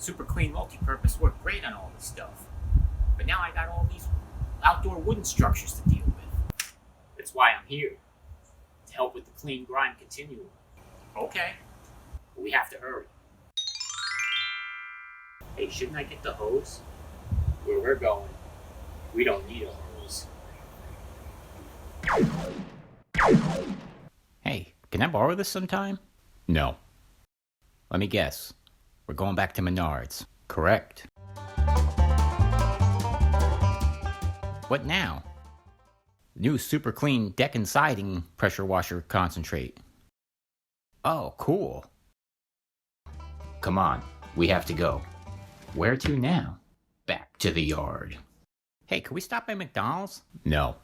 Super Clean Multi-Purpose worked great on all this stuff. But now I got all these outdoor wooden structures to deal with. That's why I'm here. To help with the clean grind continuum. Okay. But we have to hurry. Hey, shouldn't I get the hose? Where we're going, we don't need a hose. Hey, can I borrow this sometime? No. Let me guess. We're going back to Menards. Correct. What now? New super clean deck and siding pressure washer concentrate. Oh, cool. Come on, we have to go. Where to now? Back to the yard. Hey, can we stop by McDonald's? No.